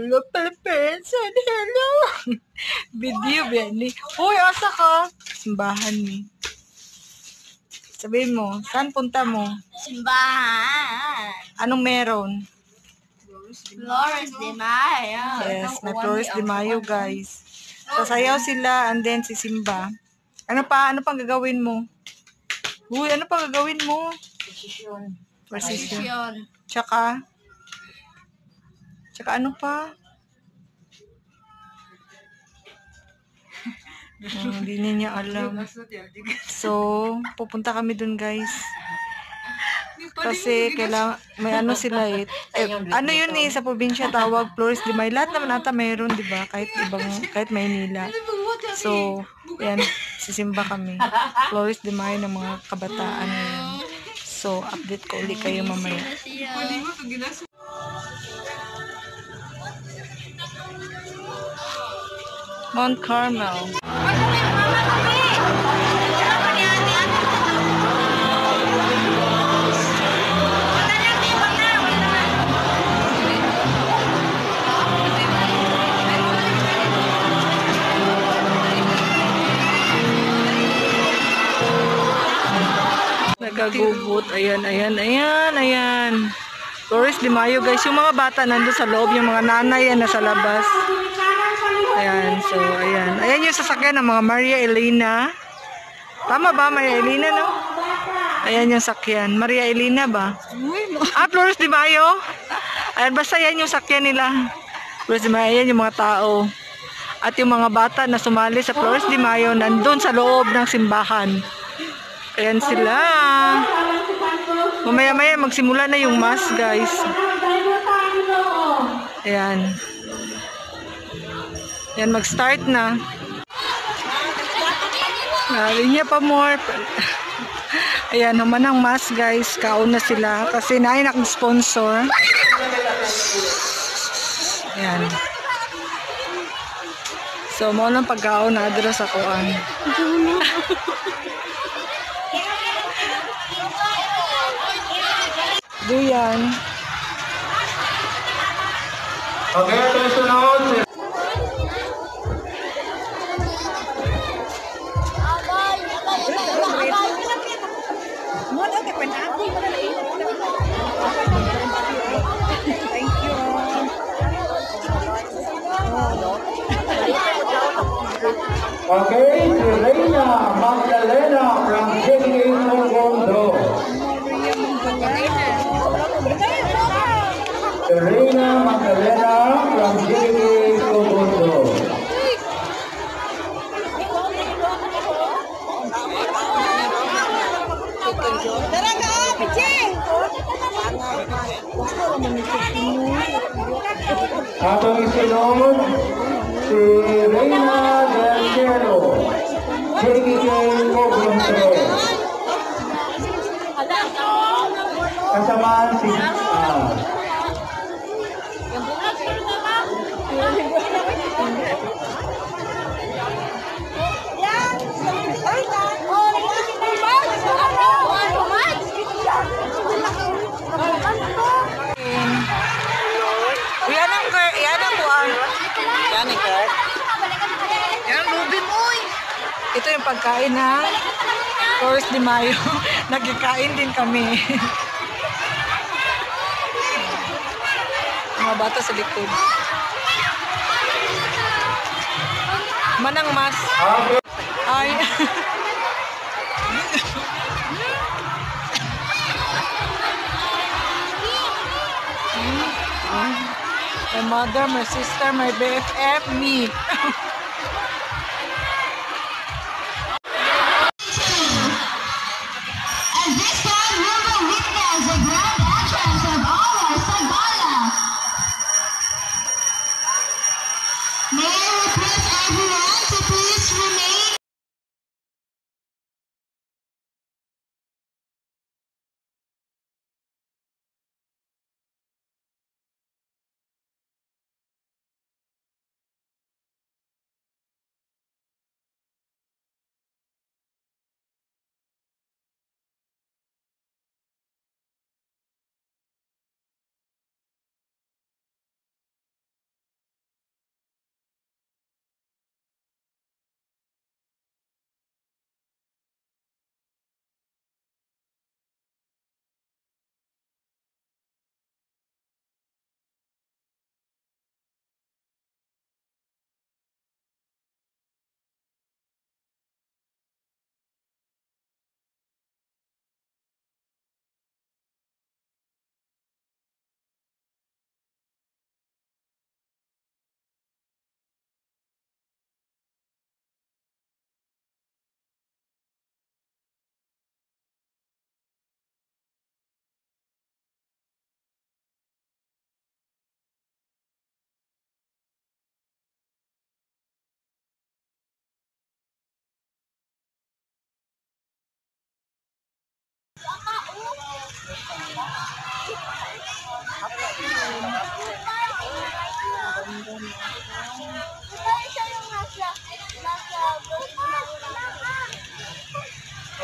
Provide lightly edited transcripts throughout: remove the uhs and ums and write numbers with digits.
Hello, person. Hello. Video, Benny. Uy, asa ka? Simbahan ni. Sabihin mo, saan punta mo? Simbahan. Anong meron? Flores de Mayo. Yes, may Flores de Mayo, guys. Sasayaw sila and then si Simba. Ano pa? Ano pang gagawin mo? Uy, ano pang gagawin mo? Precision. Tsaka ano pa? Hindi niya alam. So, pupunta kami dun, guys. Kasi kailangan, may ano sila eh. Ano yun eh, sa probinsya tawag Flores de Mayo. Lahat naman ata mayroon, di ba? Kahit Maynila. So, yan, sisimba kami. Flores de Mayo ng mga kabataan ngayon. So, update ko ulit kayo mamaya. Mount Carmel. Nagagugot. Ayan. Flores de Mayo, guys. Yung mga bata nandun sa loob. Yung mga nanay yan nasa labas. Ayan. So, ayan. Ayan yung sasakyan ng mga Maria Elena. Tama ba? Maria Elena, no? Ayan yung sakyan. Maria Elena ba? Flores de Mayo? Ayan, basta yan yung sakyan nila. Flores de Mayo. Ayan yung mga tao. At yung mga bata na sumali sa Flores de Mayo nandun sa loob ng simbahan. Ayan sila. Mamaya-maya magsimula na yung mass, guys. Ayan. Ayan, mag-start na. Linya pa more. Ayan, naman ang mass, guys. Kauna sila. Kasi nainak ng sponsor. Ayan. So, mo lang pagkaon na adres ako ang. Duyan. Okay, ito yung sunod. Okay, Reina Magdalena from JDA Togondo. Reina Magdalena from JDA Togondo. Atong isunod si Reina Del Cielo, JDA Togondo. Kasamaan si Ito yung pagkain ng Flores de Mayo. Nagkikain din kami. Mga bata sa likod. Manang mas. Ay. My mother, my sister, my BFF, me. May I request everyone to please remain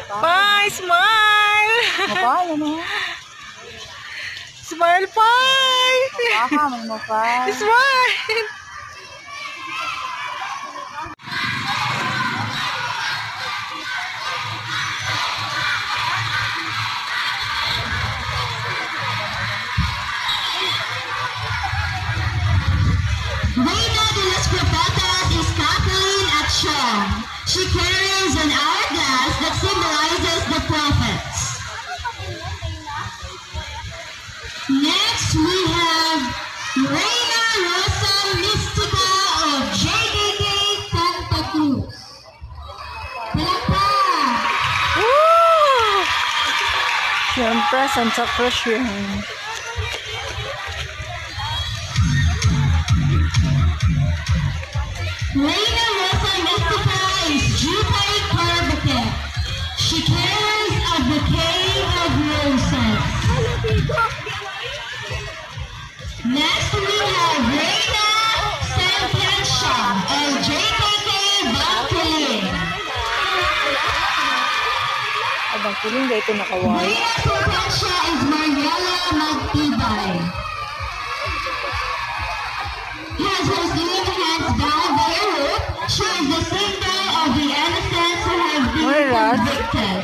Bye, smile! Mukha, yan o. Smile, bye! Mukha, may mukha. Smile! Reina de los Profetas is Kathleen Atchong. She carries an hourglass that symbolizes the prophets. Next, we have Reina Rosa Mystica of JKK Santa Cruz. Palakpak! Woo! Siyempre, Santa Cruz yun. Reina Rosa Mystica is Jutai Karbake. She carries a bouquet of roses. Next we have Reina Santiansha of JKK Bangkilin. Abang kiling ga ito nakaway. Reina Santiansha is Mariela Magtibay. Has her slim hands bound by a rope. She is the symbol of the innocents who have been Wala. convicted.